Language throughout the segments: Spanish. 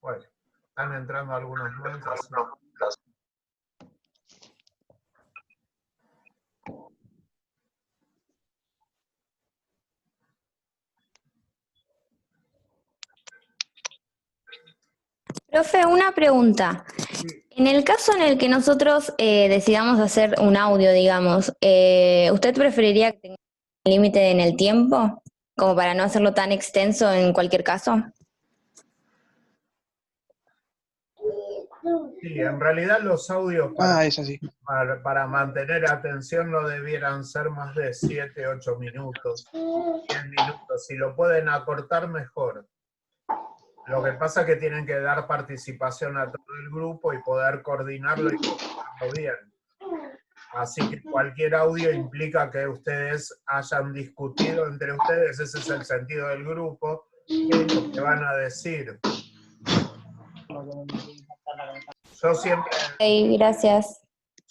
Bueno, están entrando algunos más. Así. Profe, una pregunta. En el caso en el que nosotros decidamos hacer un audio, digamos, ¿usted preferiría que tenga un límite en el tiempo? Como para no hacerlo tan extenso en cualquier caso. Sí, en realidad los audios Es así. para mantener atención no debieran ser más de 7, 8 minutos, 10 minutos. Si lo pueden acortar, mejor. Lo que pasa es que tienen que dar participación a todo el grupo y poder coordinarlo y coordinarlo bien. Así que cualquier audio implica que ustedes hayan discutido entre ustedes, ese es el sentido del grupo, qué es lo que van a decir. Yo siempre, Ok, gracias.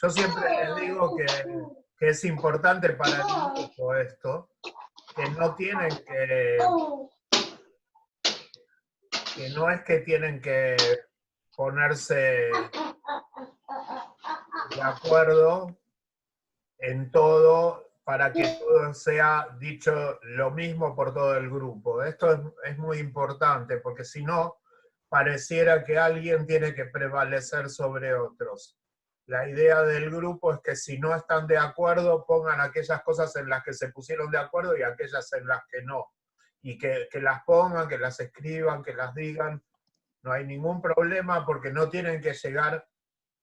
yo siempre les digo que es importante para el grupo esto, que no tienen que no es que tienen que ponerse de acuerdo en todo para que todo sea dicho lo mismo por todo el grupo. Esto es muy importante porque si no, pareciera que alguien tiene que prevalecer sobre otros. La idea del grupo es que si no están de acuerdo, pongan aquellas cosas en las que se pusieron de acuerdo y aquellas en las que no. Y que las pongan, que las escriban, que las digan. No hay ningún problema porque no tienen que llegar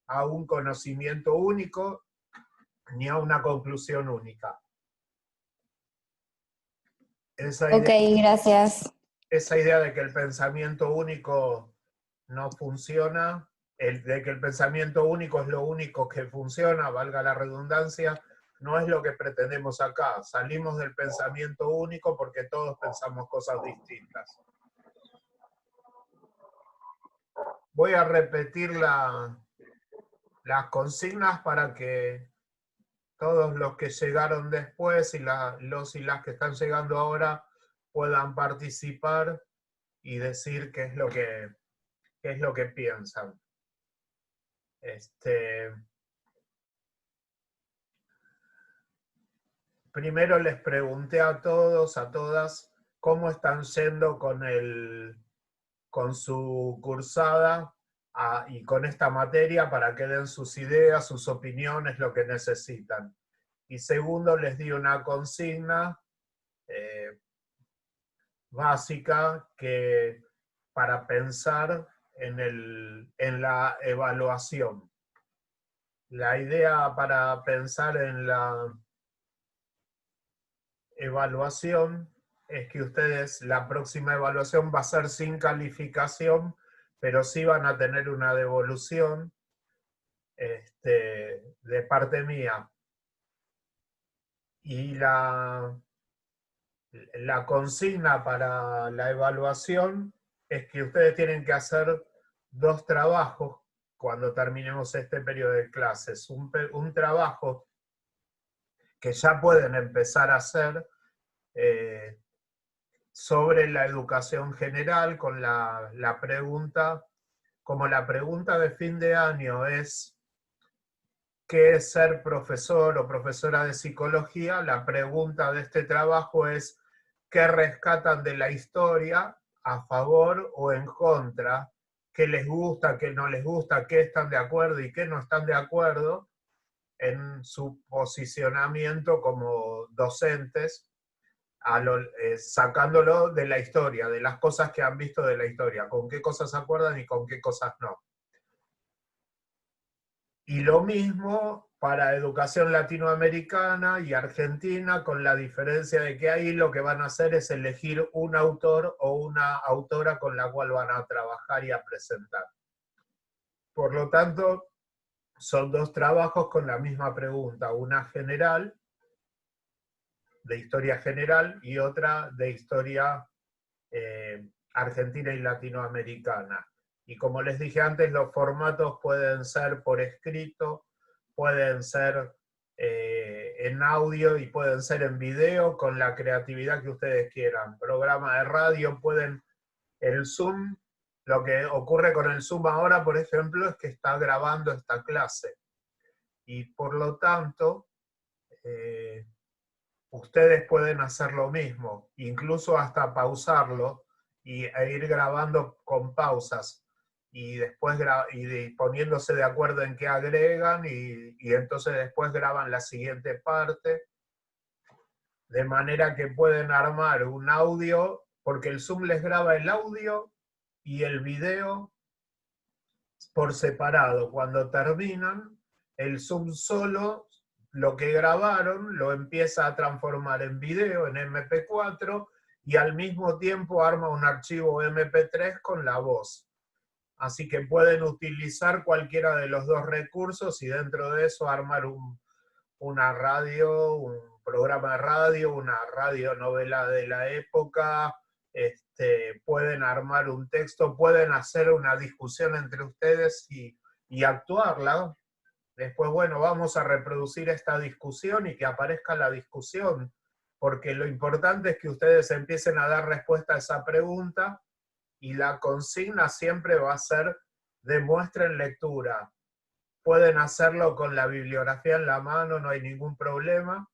a un conocimiento único ni a una conclusión única. Ok, gracias. Esa idea de que el pensamiento único no funciona, de que el pensamiento único es lo único que funciona, valga la redundancia, no es lo que pretendemos acá. Salimos del pensamiento único porque todos pensamos cosas distintas. Voy a repetir las consignas para que todos los que llegaron después y los y las que están llegando ahora puedan participar y decir qué es lo que piensan. Primero les pregunté a todos, a todas, cómo están yendo con su cursada y con esta materia para que den sus ideas, sus opiniones, lo que necesitan. Y segundo, les di una consigna básica que para pensar en la evaluación. La idea para pensar en la evaluación es que ustedes, la próxima evaluación va a ser sin calificación, pero sí van a tener una devolución de parte mía. Y la consigna para la evaluación es que ustedes tienen que hacer 2 trabajos cuando terminemos este periodo de clases. Un trabajo que ya pueden empezar a hacer sobre la educación general con la pregunta, como la pregunta de fin de año es ¿qué es ser profesor o profesora de psicología? La pregunta de este trabajo es ¿qué rescatan de la historia a favor o en contra? ¿Qué les gusta, qué no les gusta, qué están de acuerdo y qué no están de acuerdo en su posicionamiento como docentes, sacándolo de la historia, de las cosas que han visto de la historia, con qué cosas se acuerdan y con qué cosas no. Y lo mismo para educación latinoamericana y argentina, con la diferencia de que ahí lo que van a hacer es elegir un autor o una autora con la cual van a trabajar y a presentar. Por lo tanto, son 2 trabajos con la misma pregunta, una general, de historia general, y otra de historia argentina y latinoamericana. Y como les dije antes, los formatos pueden ser por escrito, pueden ser en audio y pueden ser en video, con la creatividad que ustedes quieran. Programa de radio, el Zoom Lo que ocurre con el Zoom ahora, por ejemplo, es que está grabando esta clase. Y por lo tanto, ustedes pueden hacer lo mismo, incluso hasta pausarlo e ir grabando con pausas y después poniéndose de acuerdo en qué agregan y entonces después graban la siguiente parte, de manera que pueden armar un audio, porque el Zoom les graba el audio y el video por separado. Cuando terminan, el Zoom solo lo que grabaron lo empieza a transformar en video, en MP4, y al mismo tiempo arma un archivo MP3 con la voz. Así que pueden utilizar cualquiera de los dos recursos y dentro de eso armar una radio, un programa de radio, una radionovela de la época, pueden armar un texto, pueden hacer una discusión entre ustedes y actuarla. Después, bueno, vamos a reproducir esta discusión y que aparezca la discusión, porque lo importante es que ustedes empiecen a dar respuesta a esa pregunta y la consigna siempre va a ser demuestren lectura. Pueden hacerlo con la bibliografía en la mano, no hay ningún problema,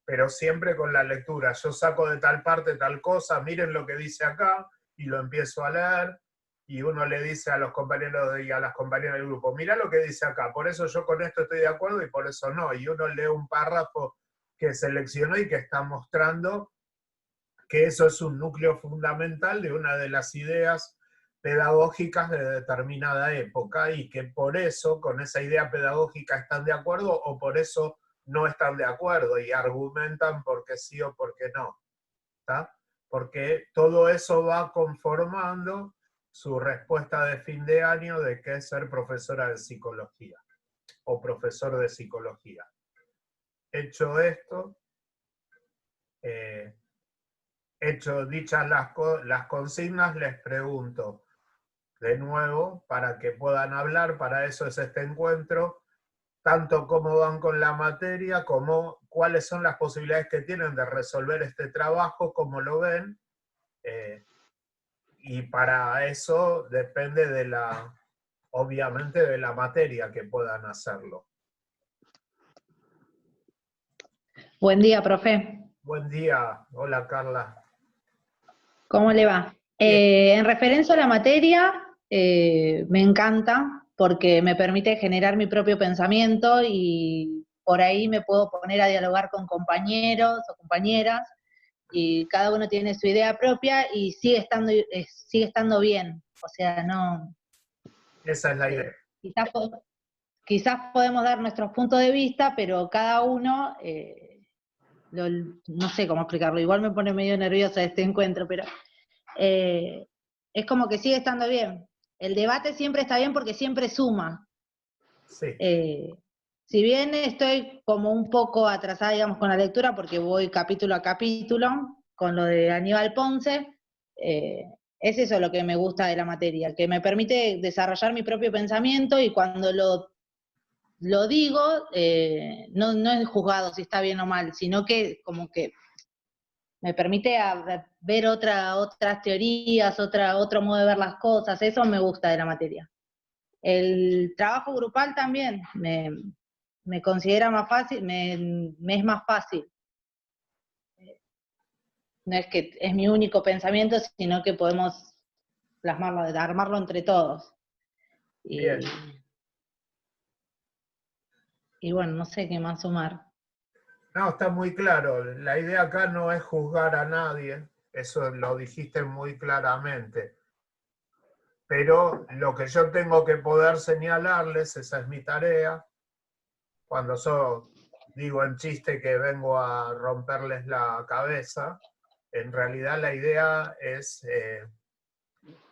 pero siempre con la lectura. Yo saco de tal parte tal cosa, miren lo que dice acá, y lo empiezo a leer, y uno le dice a los compañeros y a las compañeras del grupo, mira lo que dice acá, por eso yo con esto estoy de acuerdo y por eso no, y uno lee un párrafo que seleccionó y que está mostrando que eso es un núcleo fundamental de una de las ideas pedagógicas de determinada época y que por eso, con esa idea pedagógica están de acuerdo o por eso no están de acuerdo y argumentan por qué sí o por qué no. ¿Está? Porque todo eso va conformando su respuesta de fin de año de qué es ser profesora de psicología o profesor de psicología. Hecho esto, hecho dichas las consignas, les pregunto de nuevo para que puedan hablar, para eso es este encuentro, tanto cómo van con la materia, como cuáles son las posibilidades que tienen de resolver este trabajo, cómo lo ven, y para eso depende obviamente de la materia que puedan hacerlo. Buen día, profe. Buen día, hola Carla. ¿Cómo le va? En referencia a la materia, me encanta porque me permite generar mi propio pensamiento y por ahí me puedo poner a dialogar con compañeros o compañeras y cada uno tiene su idea propia y sigue estando bien. O sea, no... Esa es la idea. Quizás podemos dar nuestros puntos de vista, pero cada uno... no sé cómo explicarlo, igual me pone medio nerviosa este encuentro, pero es como que sigue estando bien. El debate siempre está bien porque siempre suma. Sí. Si bien estoy como un poco atrasada, digamos, con la lectura, porque voy capítulo a capítulo, con lo de Aníbal Ponce, es eso lo que me gusta de la materia, que me permite desarrollar mi propio pensamiento y cuando lo digo, no es juzgado si está bien o mal, sino que como que me permite ver otras teorías, otro modo de ver las cosas, eso me gusta de la materia. El trabajo grupal también me considera más fácil, me es más fácil. No es que es mi único pensamiento, sino que podemos plasmarlo, armarlo entre todos. Bien. Y bueno, no sé qué más sumar. No, está muy claro. La idea acá no es juzgar a nadie, eso lo dijiste muy claramente. Pero lo que yo tengo que poder señalarles, esa es mi tarea, cuando yo digo en chiste que vengo a romperles la cabeza, en realidad la idea es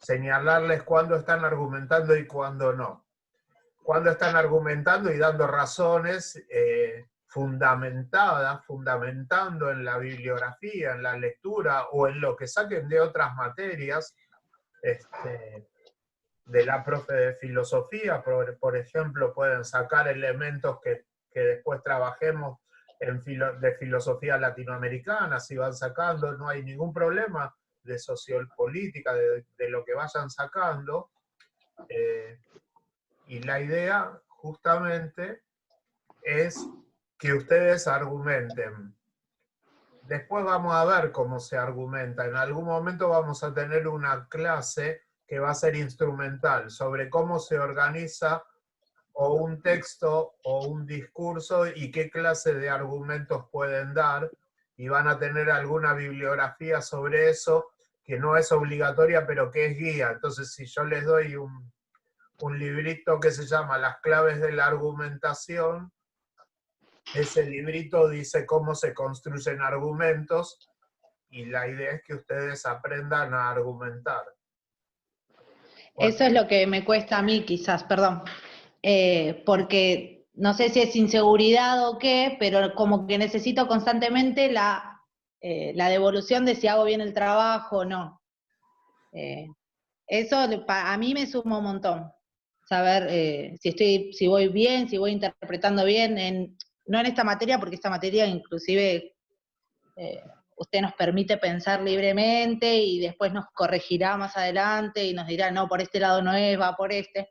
señalarles cuándo están argumentando y cuándo no. Cuándo están argumentando y dando razones fundamentando en la bibliografía, en la lectura o en lo que saquen de otras materias, de la profe de filosofía, por ejemplo, pueden sacar elementos que después trabajemos de filosofía latinoamericana, si van sacando, no hay ningún problema. de sociopolítica, de lo que vayan sacando, y la idea justamente es que ustedes argumenten. Después vamos a ver cómo se argumenta. En algún momento vamos a tener una clase que va a ser instrumental sobre cómo se organiza o un texto o un discurso y qué clase de argumentos pueden dar, y van a tener alguna bibliografía sobre eso que no es obligatoria pero que es guía. Entonces, si yo les doy un librito que se llama Las claves de la argumentación, ese librito dice cómo se construyen argumentos, y la idea es que ustedes aprendan a argumentar. Eso es lo que me cuesta a mí quizás, perdón, porque no sé si es inseguridad o qué, pero como que necesito constantemente la devolución de si hago bien el trabajo o no. Eso a mí me suma un montón, saber si voy bien, si voy interpretando bien, no en esta materia, porque esta materia inclusive usted nos permite pensar libremente y después nos corregirá más adelante y nos dirá, no, por este lado no es, va por este.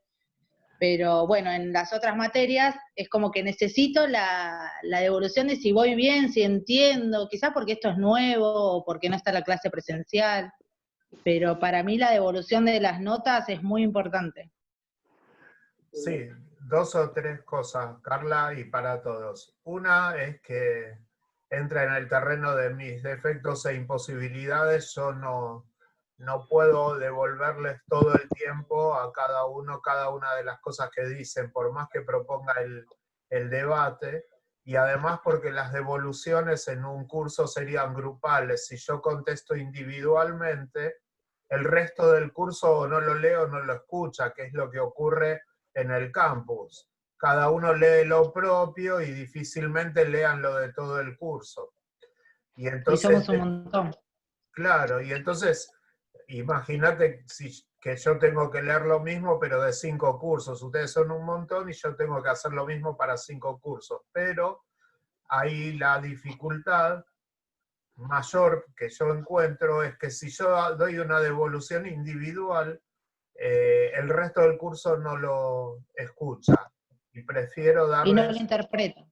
Pero bueno, en las otras materias es como que necesito la devolución de si voy bien, si entiendo, quizás porque esto es nuevo o porque no está la clase presencial, pero para mí la devolución de las notas es muy importante. Sí, 2 o 3 cosas, Carla, y para todos. Una es que entra en el terreno de mis defectos e imposibilidades. Yo no puedo devolverles todo el tiempo a cada uno, cada una de las cosas que dicen, por más que proponga el debate, y además porque las devoluciones en un curso serían grupales. Si yo contesto individualmente, el resto del curso no lo lee o no lo escucha, que es lo que ocurre en el campus. Cada uno lee lo propio y difícilmente lean lo de todo el curso. Y entonces, somos un montón. Claro, y entonces, imagínate que yo tengo que leer lo mismo, pero de 5 cursos. Ustedes son un montón y yo tengo que hacer lo mismo para 5 cursos. Pero ahí la dificultad mayor que yo encuentro es que si yo doy una devolución individual, el resto del curso no lo escucha. Y prefiero darles... Y no lo interpreta.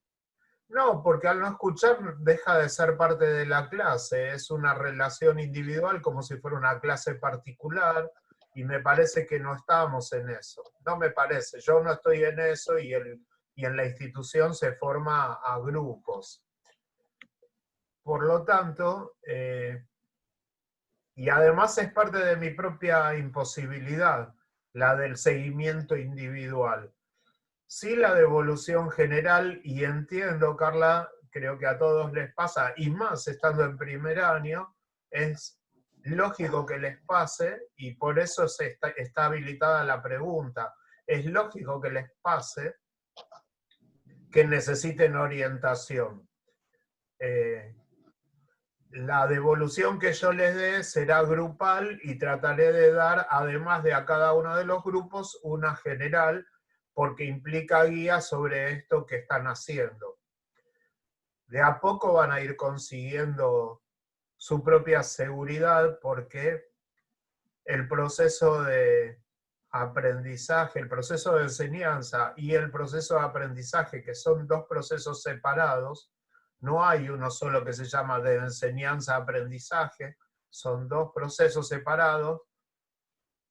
No, porque al no escuchar deja de ser parte de la clase, es una relación individual como si fuera una clase particular, y me parece que no estamos en eso. No me parece, yo no estoy en eso, y en la institución se forma a grupos. Por lo tanto, y además es parte de mi propia imposibilidad, la del seguimiento individual. Sí, la devolución general, y entiendo, Carla, creo que a todos les pasa, y más estando en primer año, es lógico que les pase, y por eso está habilitada la pregunta. Es lógico que les pase que necesiten orientación. La devolución que yo les dé será grupal y trataré de dar, además de a cada uno de los grupos, una general, porque implica guía sobre esto que están haciendo. De a poco van a ir consiguiendo su propia seguridad, porque el proceso de aprendizaje, el proceso de enseñanza y el proceso de aprendizaje, que son 2 procesos separados, no hay uno solo que se llama de enseñanza-aprendizaje, son 2 procesos separados,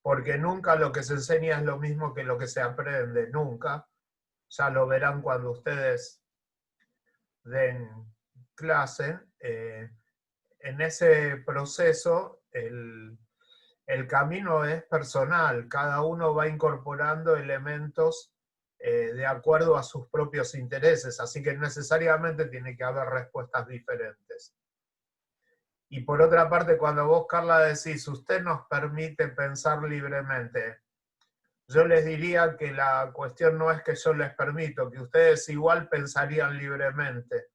porque nunca lo que se enseña es lo mismo que lo que se aprende, nunca. Ya lo verán cuando ustedes den clase. En ese proceso el camino es personal, cada uno va incorporando elementos de acuerdo a sus propios intereses, así que necesariamente tiene que haber respuestas diferentes. Y por otra parte, cuando vos, Carla, decís, usted nos permite pensar libremente, yo les diría que la cuestión no es que yo les permito, que ustedes igual pensarían libremente.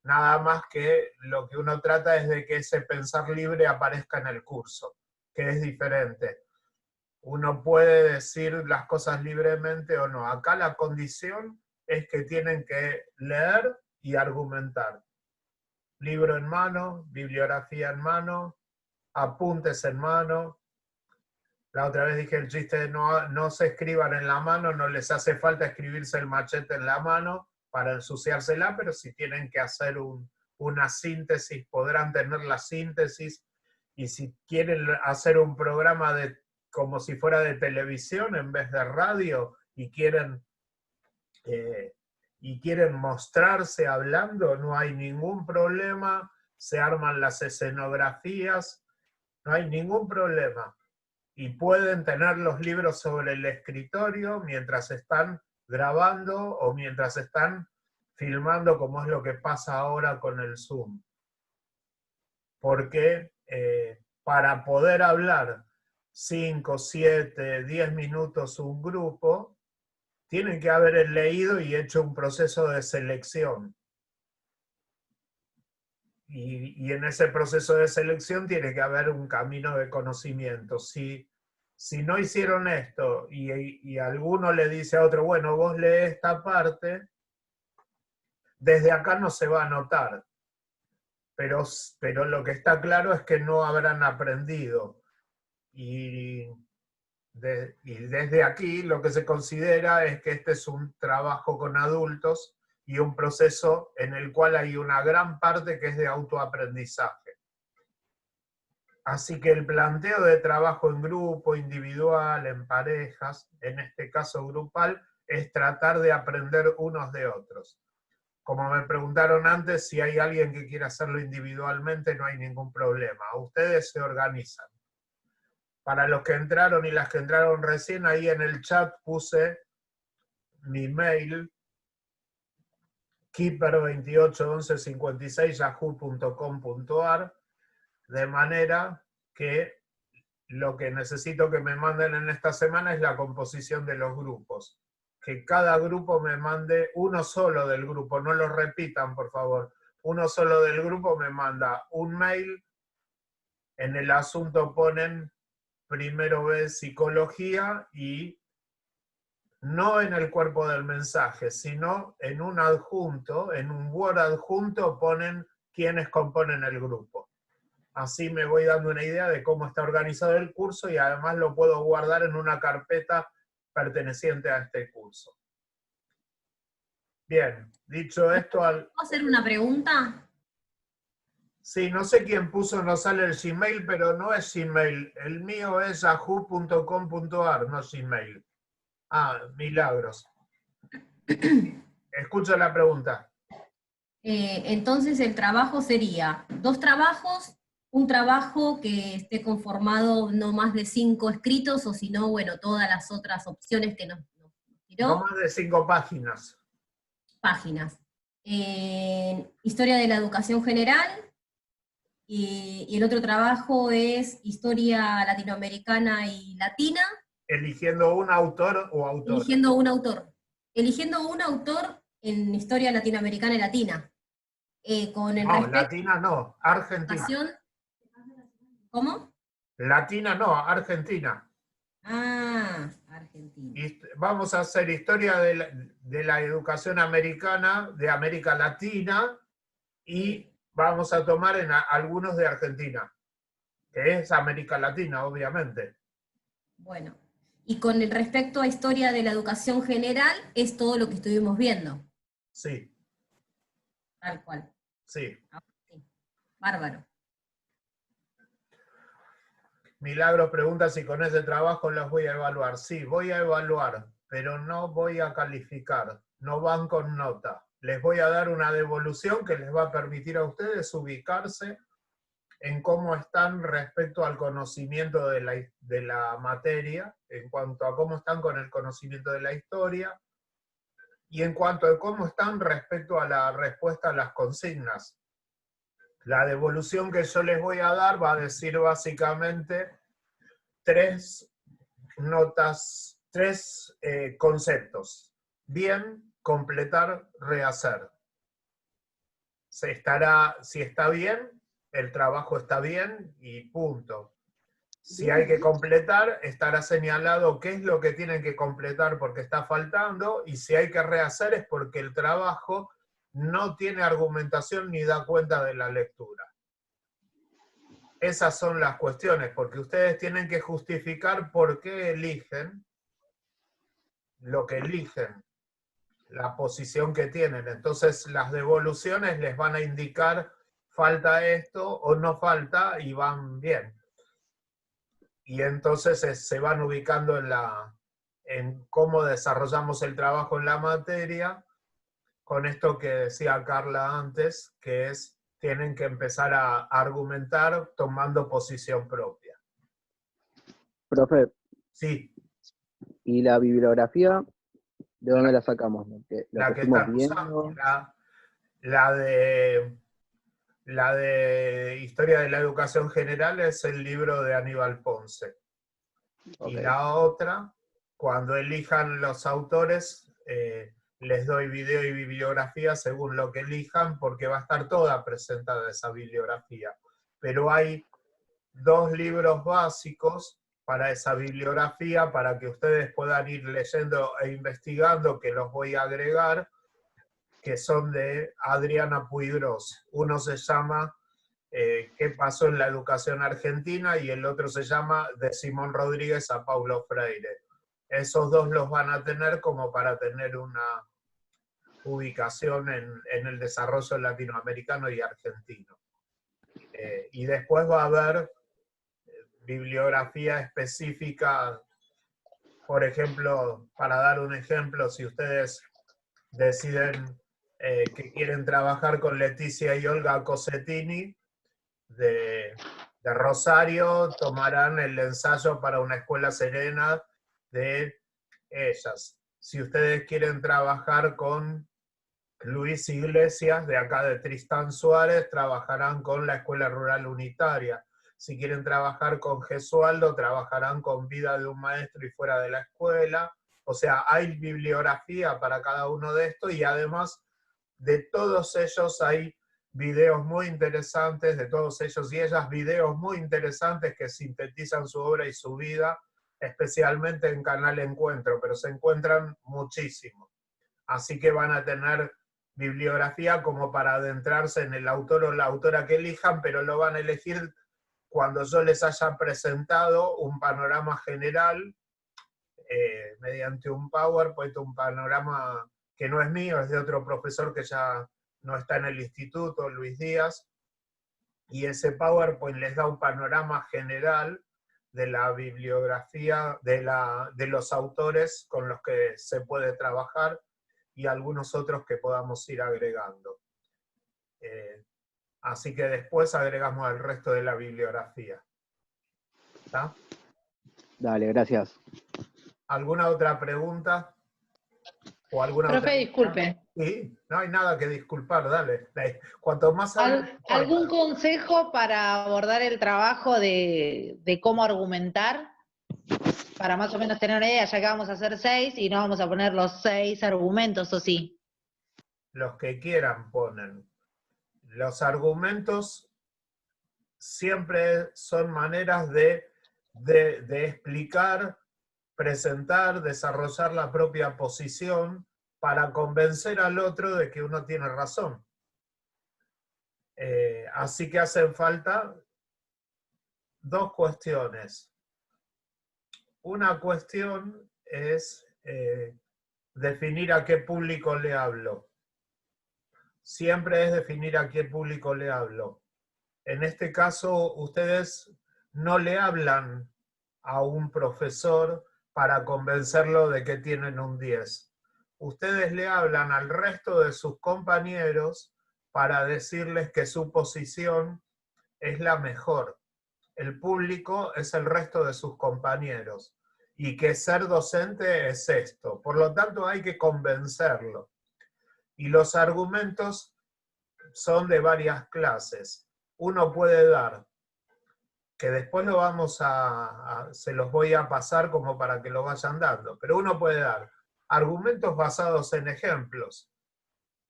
Nada más que lo que uno trata es de que ese pensar libre aparezca en el curso, que es diferente. Uno puede decir las cosas libremente o no. Acá la condición es que tienen que leer y argumentar. Libro en mano, bibliografía en mano, apuntes en mano. La otra vez dije el chiste de no se escriban en la mano, no les hace falta escribirse el machete en la mano para ensuciársela, pero si tienen que hacer una síntesis, podrán tener la síntesis, y si quieren hacer un programa como si fuera de televisión en vez de radio, y quieren mostrarse hablando, no hay ningún problema, se arman las escenografías, no hay ningún problema. Y pueden tener los libros sobre el escritorio mientras están grabando o mientras están filmando, como es lo que pasa ahora con el Zoom. Porque para poder hablar 5, 7, 10 minutos un grupo, tienen que haber leído y hecho un proceso de selección. Y en ese proceso de selección tiene que haber un camino de conocimiento. Si no hicieron esto y alguno le dice a otro, bueno, vos lee esta parte, desde acá no se va a notar. Pero lo que está claro es que no habrán aprendido. Y desde aquí lo que se considera es que este es un trabajo con adultos y un proceso en el cual hay una gran parte que es de autoaprendizaje. Así que el planteo de trabajo en grupo, individual, en parejas, en este caso grupal, es tratar de aprender unos de otros. Como me preguntaron antes, si hay alguien que quiera hacerlo individualmente, no hay ningún problema. Ustedes se organizan. Para los que entraron y las que entraron recién, ahí en el chat puse mi mail, keeper281156yahoo.com.ar, de manera que lo que necesito que me manden en esta semana es la composición de los grupos. Que cada grupo me mande uno solo del grupo, no lo repitan por favor. Uno solo del grupo me manda un mail, en el asunto ponen primero B psicología y no en el cuerpo del mensaje, sino en un adjunto, en un Word adjunto ponen quiénes componen el grupo. Así me voy dando una idea de cómo está organizado el curso y además lo puedo guardar en una carpeta perteneciente a este curso. Bien, dicho esto... ¿Puedo hacer una pregunta? Sí, no sé quién puso, no sale el Gmail, pero no es Gmail. El mío es yahoo.com.ar, no Gmail. Ah, milagros. Escucho la pregunta. Entonces el trabajo sería 2 trabajos, un trabajo que esté conformado no más de 5 escritos, o si no, bueno, todas las otras opciones que nos tiró. No más de 5 páginas. Páginas. Historia de la educación general, y el otro trabajo es historia latinoamericana y latina. Eligiendo un autor o autora. Eligiendo un autor. Eligiendo un autor en historia latinoamericana y latina. Con el no, latina no, Argentina. ¿Cómo? Latina no, Argentina. Ah, Argentina. Vamos a hacer historia de la educación americana, de América Latina, y vamos a tomar algunos de Argentina, que es América Latina, obviamente. Bueno, y con respecto a historia de la educación general, es todo lo que estuvimos viendo. Sí. Tal cual. Sí. Sí. Bárbaro. Milagros pregunta si con ese trabajo los voy a evaluar. Sí, voy a evaluar, pero no voy a calificar. No van con nota. Les voy a dar una devolución que les va a permitir a ustedes ubicarse en cómo están respecto al conocimiento de la materia, en cuanto a cómo están con el conocimiento de la historia, y en cuanto a cómo están respecto a la respuesta a las consignas. La devolución que yo les voy a dar va a decir básicamente 3 notas, 3 conceptos. Bien, completar, rehacer. Si está bien, el trabajo está bien y punto. Si hay que completar, estará señalado qué es lo que tienen que completar porque está faltando, y si hay que rehacer es porque el trabajo no tiene argumentación ni da cuenta de la lectura. esas son las cuestiones, porque ustedes tienen que justificar por qué eligen lo que eligen, la posición que tienen. Entonces las devoluciones les van a indicar falta esto o no falta y van bien. Y entonces se van ubicando en cómo desarrollamos el trabajo en la materia, con esto que decía Carla antes, que es, tienen que empezar a argumentar tomando posición propia. Profe, Sí, ¿y la bibliografía de dónde la sacamos? la que estuvimos están usando, viendo. la de Historia de la Educación General es el libro de Aníbal Ponce. Ok. Y la otra, cuando elijan los autores, les doy video y bibliografía según lo que elijan, porque va a estar toda presentada esa bibliografía. Pero hay 2 libros básicos para esa bibliografía, para que ustedes puedan ir leyendo e investigando, que los voy a agregar, que son de Adriana Puigros. Uno se llama ¿Qué pasó en la educación argentina? Y el otro se llama De Simón Rodríguez a Paulo Freire. Esos 2 los van a tener como para tener una ubicación en el desarrollo latinoamericano y argentino. Y después va a haber bibliografía específica, por ejemplo, para dar un ejemplo, si ustedes deciden que quieren trabajar con Leticia y Olga Cosettini de Rosario, tomarán el ensayo para una escuela serena de ellas. Si ustedes quieren trabajar con Luis Iglesias, de acá de Tristán Suárez, trabajarán con la Escuela Rural Unitaria. Si quieren trabajar con Gesualdo, trabajarán con Vida de un Maestro y Fuera de la Escuela. O sea, hay bibliografía para cada uno de estos, y además de todos ellos hay videos muy interesantes, de todos ellos y ellas, videos muy interesantes que sintetizan su obra y su vida, especialmente en Canal Encuentro, pero se encuentran muchísimos. Así que van a tener bibliografía como para adentrarse en el autor o la autora que elijan, pero lo van a elegir cuando yo les haya presentado un panorama general, mediante un PowerPoint, un panorama que no es mío, es de otro profesor que ya no está en el instituto, Luis Díaz, y ese PowerPoint les da un panorama general de la bibliografía, de los autores con los que se puede trabajar, y algunos otros que podamos ir agregando. Así que después agregamos el resto de la bibliografía. ¿Está? Dale, gracias. ¿Alguna otra pregunta? ¿O alguna Profe, otra? disculpe. Sí, no hay nada que disculpar, dale. Cuanto más hables, ¿Algún consejo para abordar el trabajo de cómo argumentar? Para más o menos tener una idea, ya que vamos a hacer 6 y no vamos a poner los 6 argumentos, ¿o sí? Los que quieran ponen. Los argumentos siempre son maneras de explicar, presentar, desarrollar la propia posición para convencer al otro de que uno tiene razón. Así que hacen falta 2 cuestiones. Una cuestión es definir a qué público le hablo. Siempre es definir a qué público le hablo. En este caso, ustedes no le hablan a un profesor para convencerlo de que tienen un 10. Ustedes le hablan al resto de sus compañeros para decirles que su posición es la mejor. El público es el resto de sus compañeros, y que ser docente es esto. Por lo tanto, hay que convencerlo. Y los argumentos son de varias clases. Uno puede dar, que después lo se los voy a pasar como para que lo vayan dando, pero uno puede dar argumentos basados en ejemplos.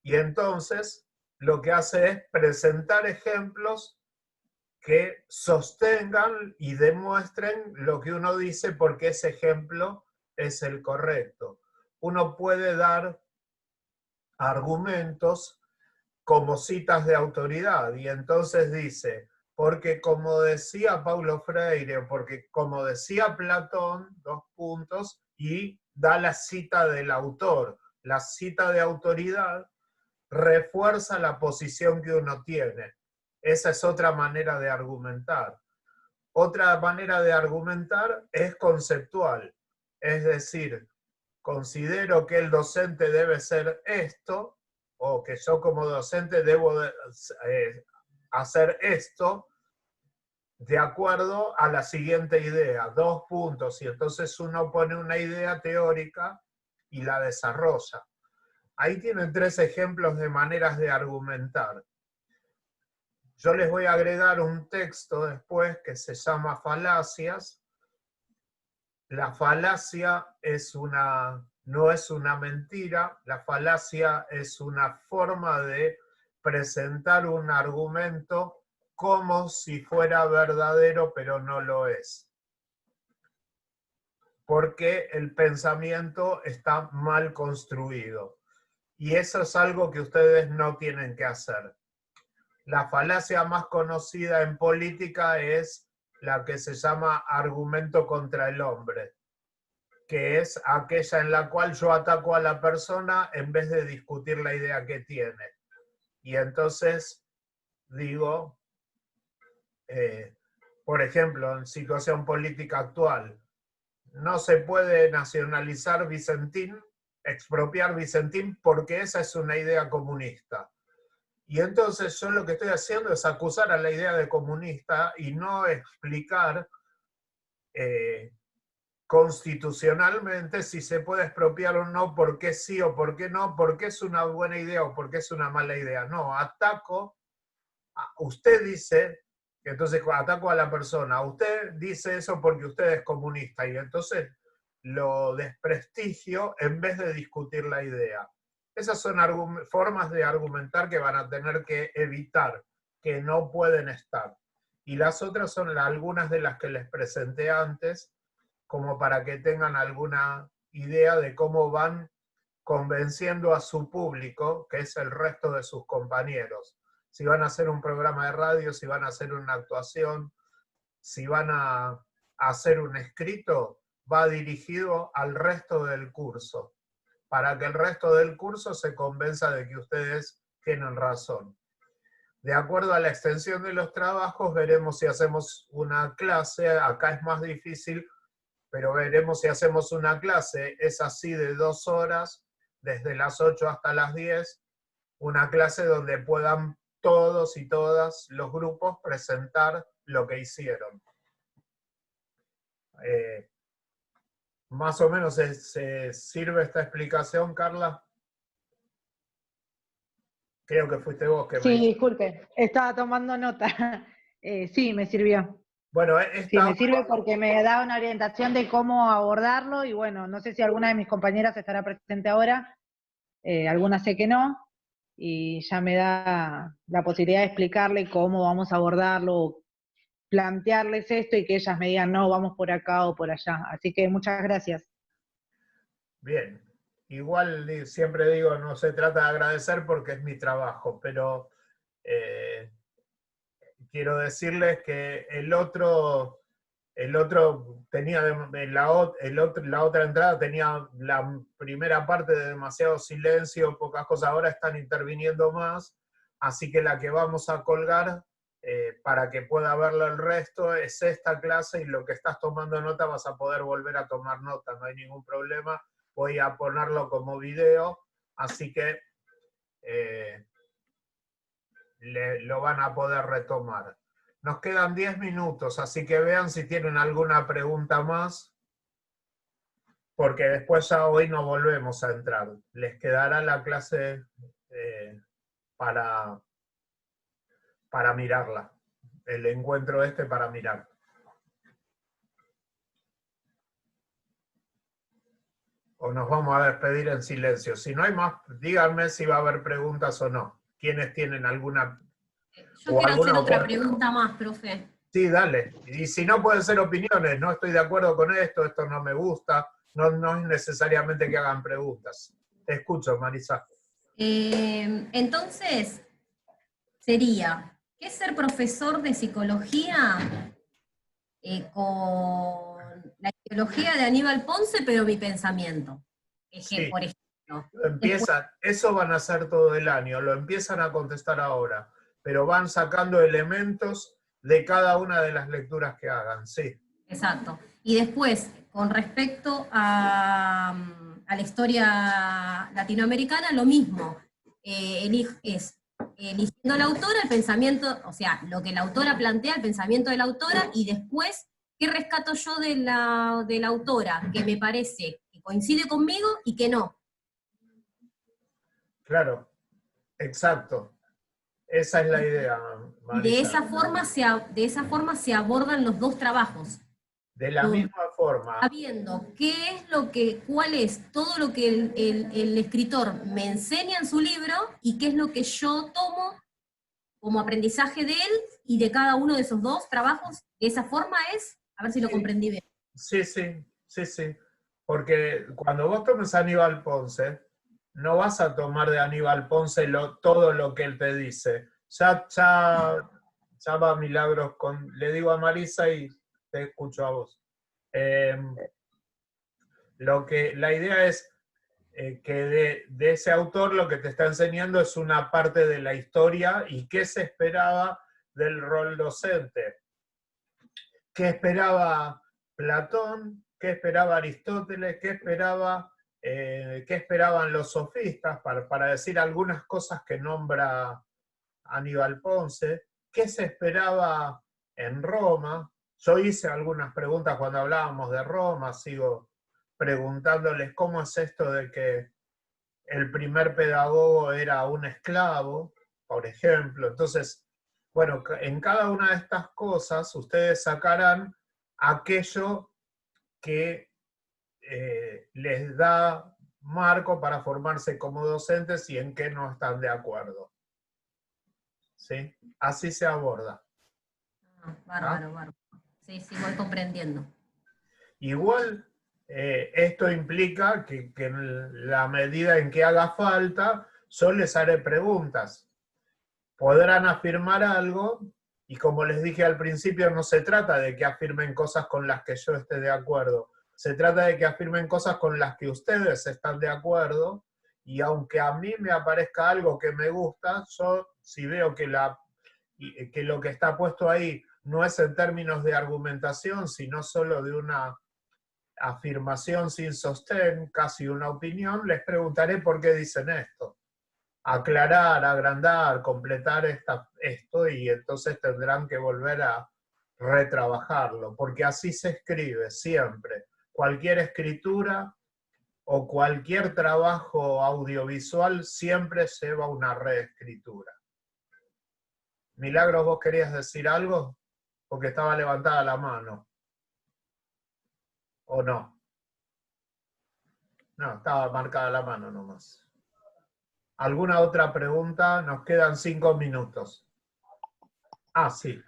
Y entonces lo que hace es presentar ejemplos que sostengan y demuestren lo que uno dice, porque ese ejemplo es el correcto. Uno puede dar argumentos como citas de autoridad, y entonces dice, porque como decía Paulo Freire, porque como decía Platón, 2 puntos, y da la cita del autor. La cita de autoridad refuerza la posición que uno tiene. Esa es otra manera de argumentar. Otra manera de argumentar es conceptual, es decir, considero que el docente debe ser esto, o que yo como docente debo hacer esto, de acuerdo a la siguiente idea, 2 puntos, y entonces uno pone una idea teórica y la desarrolla. Ahí tienen 3 ejemplos de maneras de argumentar. Yo les voy a agregar un texto después que se llama Falacias. La falacia no es una mentira, la falacia es una forma de presentar un argumento como si fuera verdadero, pero no lo es. Porque el pensamiento está mal construido. Y eso es algo que ustedes no tienen que hacer. La falacia más conocida en política es la que se llama argumento contra el hombre, que es aquella en la cual yo ataco a la persona en vez de discutir la idea que tiene. Y entonces digo, por ejemplo, en situación política actual, no se puede nacionalizar Vicentín, expropiar Vicentín, porque esa es una idea comunista. Y entonces yo lo que estoy haciendo es acusar a la idea de comunista y no explicar constitucionalmente si se puede expropiar o no, por qué sí o por qué no, por qué es una buena idea o por qué es una mala idea. No, ataco, usted dice, entonces ataco a la persona, usted dice eso porque usted es comunista, y entonces lo desprestigio en vez de discutir la idea. Esas son formas de argumentar que van a tener que evitar, que no pueden estar. Y las otras son algunas de las que les presenté antes, como para que tengan alguna idea de cómo van convenciendo a su público, que es el resto de sus compañeros. Si van a hacer un programa de radio, si van a hacer una actuación, si van a hacer un escrito, va dirigido al resto del curso, para que el resto del curso se convenza de que ustedes tienen razón. De acuerdo a la extensión de los trabajos, veremos si hacemos una clase, acá es más difícil, pero veremos si hacemos una clase, es así de 2 horas, desde las 8 hasta las 10, una clase donde puedan todos y todas los grupos presentar lo que hicieron. Más o menos se sirve esta explicación, Carla. Creo que fuiste vos que Sí, disculpe, estaba tomando nota. Sí, me sirvió. Bueno, Sí, me sirve porque me da una orientación de cómo abordarlo y bueno, no sé si alguna de mis compañeras estará presente ahora, algunas sé que no, y ya me da la posibilidad de explicarle cómo vamos a abordarlo, plantearles esto y que ellas me digan, no, vamos por acá o por allá. Así que muchas gracias. Bien, igual siempre digo, no se trata de agradecer porque es mi trabajo, pero quiero decirles que el otro tenía, la otra entrada tenía la primera parte de demasiado silencio, pocas cosas, ahora están interviniendo más, así que la que vamos a colgar para que pueda verlo el resto es esta clase, y lo que estás tomando nota vas a poder volver a tomar nota, no hay ningún problema, voy a ponerlo como video, así que lo van a poder retomar. Nos quedan 10 minutos, así que vean si tienen alguna pregunta más, porque después ya hoy no volvemos a entrar. Les quedará la clase para mirarla, el encuentro para mirar. O nos vamos a despedir en silencio. Si no hay más, díganme si va a haber preguntas o no. ¿Quiénes tienen alguna? Yo quiero hacer otra pregunta más, profe. Sí, dale. Y si no, pueden ser opiniones. No estoy de acuerdo con esto, esto no me gusta. No es necesariamente que hagan preguntas. Te escucho, Marisa. Entonces, sería, es ser profesor de psicología con la ideología de Aníbal Ponce, pero mi pensamiento. Sí. Por ejemplo. Empiezan, eso van a hacer todo el año, lo empiezan a contestar ahora, pero van sacando elementos de cada una de las lecturas que hagan, sí. Exacto. Y después, con respecto a la historia latinoamericana, lo mismo. Eligiendo la autora, el pensamiento, o sea, lo que la autora plantea, el pensamiento de la autora, y después, ¿qué rescato yo de la autora? Que me parece que coincide conmigo y que no. Claro, exacto. Esa es la idea, Marisa. De esa forma se abordan los dos trabajos. De la misma forma. Sabiendo cuál es todo lo que el escritor me enseña en su libro y qué es lo que yo tomo como aprendizaje de él y de cada uno de esos dos trabajos. De esa forma es, a ver si lo comprendí bien. Sí. Porque cuando vos tomes a Aníbal Ponce, no vas a tomar de Aníbal Ponce todo lo que él te dice. Ya va Milagros le digo a Marisa y te escucho a vos. La idea es que de ese autor lo que te está enseñando es una parte de la historia y qué se esperaba del rol docente. ¿Qué esperaba Platón? ¿Qué esperaba Aristóteles? ¿Qué esperaban los sofistas? Para decir algunas cosas que nombra Aníbal Ponce. ¿Qué se esperaba en Roma? Yo hice algunas preguntas cuando hablábamos de Roma, sigo preguntándoles cómo es esto de que el primer pedagogo era un esclavo, por ejemplo. Entonces, bueno, en cada una de estas cosas ustedes sacarán aquello que les da marco para formarse como docentes y en qué no están de acuerdo. ¿Sí? Así se aborda. Bárbaro. Sí, voy comprendiendo. Igual, esto implica que en la medida en que haga falta, yo les haré preguntas. Podrán afirmar algo, y como les dije al principio, no se trata de que afirmen cosas con las que yo esté de acuerdo, se trata de que afirmen cosas con las que ustedes están de acuerdo, y aunque a mí me aparezca algo que me gusta, yo si veo que lo que está puesto ahí no es en términos de argumentación, sino solo de una afirmación sin sostén, casi una opinión, les preguntaré por qué dicen esto. Aclarar, agrandar, completar esto, y entonces tendrán que volver a retrabajarlo, porque así se escribe siempre. Cualquier escritura o cualquier trabajo audiovisual siempre lleva una reescritura. Milagros, ¿vos querías decir algo? Porque estaba levantada la mano. ¿O no? No, estaba marcada la mano nomás. ¿Alguna otra pregunta? Nos quedan 5 minutos. Ah, sí.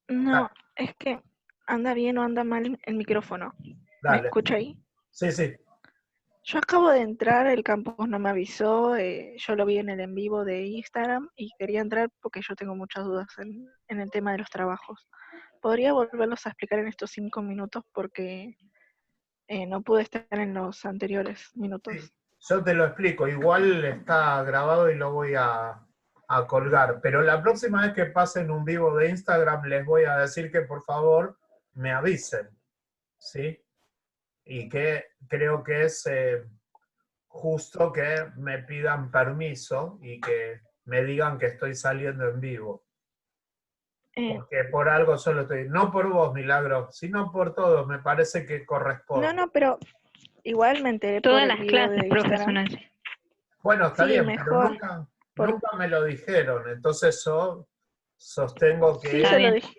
No, es que anda bien o anda mal el micrófono. Dale. ¿Me escucha ahí? Sí. Yo acabo de entrar, el campus no me avisó, yo lo vi en el en vivo de Instagram y quería entrar porque yo tengo muchas dudas en el tema de los trabajos. ¿Podría volverlos a explicar en estos 5 minutos? Porque no pude estar en los anteriores minutos. Sí, yo te lo explico. Igual está grabado y lo voy a colgar. Pero la próxima vez que pasen un vivo de Instagram les voy a decir que por favor me avisen. ¿Sí? Y que creo que es justo que me pidan permiso y que me digan que estoy saliendo en vivo. Porque por algo solo estoy, no por vos, Milagro, sino por todos, me parece que corresponde. No, pero igual me enteré Todas por las el video clases de Instagram. profesionales. Bueno, está Sí, bien, mejor, pero nunca me lo dijeron, entonces yo sostengo que... Sí, Está se lo bien. dije.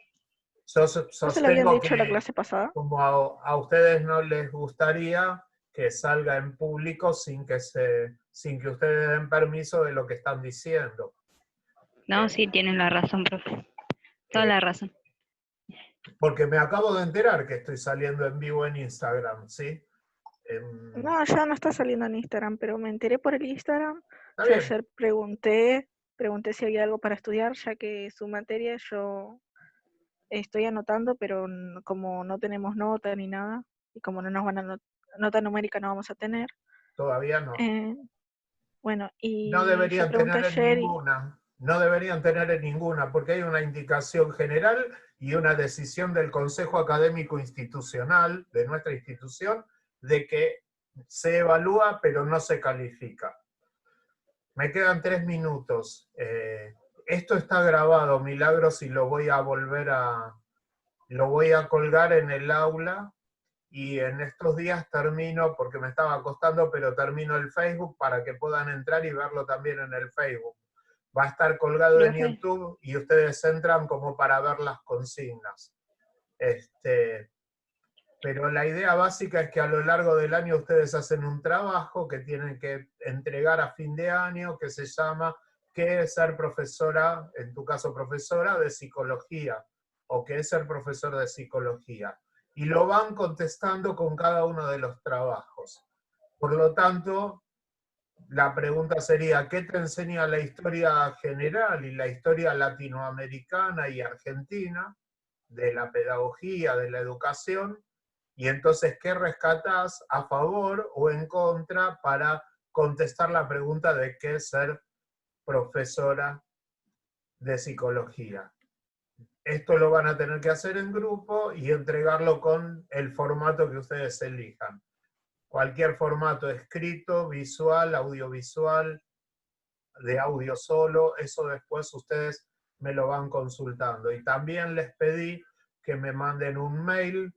Yo ¿No se lo habían sostengo dicho la que clase pasada? como a ustedes no les gustaría que salga en público sin que ustedes den permiso de lo que están diciendo. No, sí, tienen la razón, profe. Toda la razón. Porque me acabo de enterar que estoy saliendo en vivo en Instagram, ¿sí? No, ya no está saliendo en Instagram, pero me enteré por el Instagram. Está Yo bien. ayer pregunté pregunté si había algo para estudiar, ya que su materia yo estoy anotando, pero como no tenemos nota ni nada, y como no nos van a nota numérica no vamos a tener, Todavía no. bueno, No y yo deberían pregunté tener en ayer y ninguna. No deberían tener en ninguna, porque hay una indicación general y una decisión del Consejo Académico Institucional de nuestra institución de que se evalúa pero no se califica. Me quedan 3 minutos. Esto está grabado, Milagros, y lo voy a lo voy a colgar en el aula, y en estos días termino, porque me estaba costando, pero termino el Facebook para que puedan entrar y verlo también en el Facebook. Va a estar colgado en profe, YouTube y ustedes entran como para ver las consignas. Pero la idea básica es que a lo largo del año ustedes hacen un trabajo que tienen que entregar a fin de año, que se llama ¿qué es ser profesora, en tu caso profesora, de psicología? O ¿qué es ser profesor de psicología? Y lo van contestando con cada uno de los trabajos. Por lo tanto, la pregunta sería, ¿qué te enseña la historia general y la historia latinoamericana y argentina de la pedagogía, de la educación? Y entonces, ¿qué rescatás a favor o en contra para contestar la pregunta de qué es ser profesora de psicología? Esto lo van a tener que hacer en grupo y entregarlo con el formato que ustedes elijan. Cualquier formato escrito, visual, audiovisual, de audio solo, eso después ustedes me lo van consultando. Y también les pedí que me manden un mail,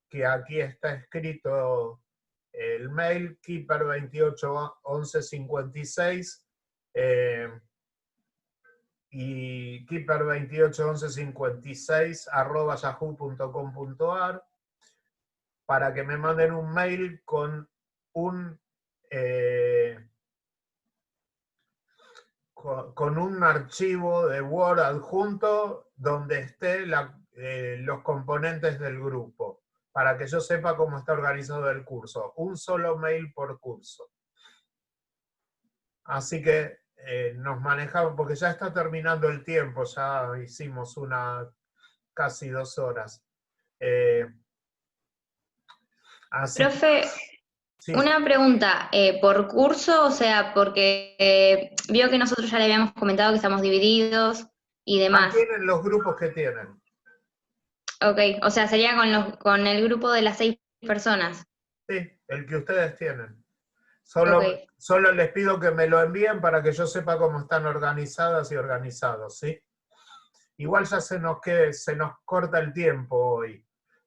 que aquí está escrito el mail, keeper281156, y keeper281156 para que me manden un mail con un archivo de Word adjunto donde esté los componentes del grupo, para que yo sepa cómo está organizado el curso. Un solo mail por curso. Así que nos manejamos, porque ya está terminando el tiempo, ya hicimos casi 2 horas. Así Profe, sí. una pregunta, ¿por curso? O sea, porque vio que nosotros ya le habíamos comentado que estamos divididos y demás. Mantienen los grupos que tienen. Ok, o sea, sería con el grupo de las 6 personas. Sí, el que ustedes tienen. Ok, Solo les pido que me lo envíen para que yo sepa cómo están organizadas y organizados, ¿sí? Igual ya se nos corta el tiempo hoy.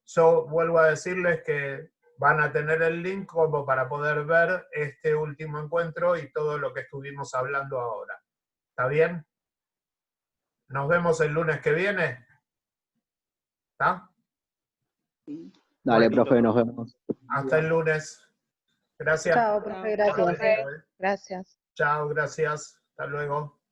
Yo vuelvo a decirles que van a tener el link como para poder ver este último encuentro y todo lo que estuvimos hablando ahora. ¿Está bien? Nos vemos el lunes que viene. ¿Está? Dale, Bueno, profe, nos vemos. hasta el lunes. Gracias. Chao, profe, gracias. Chao, Gracias. Chao, gracias. Hasta luego.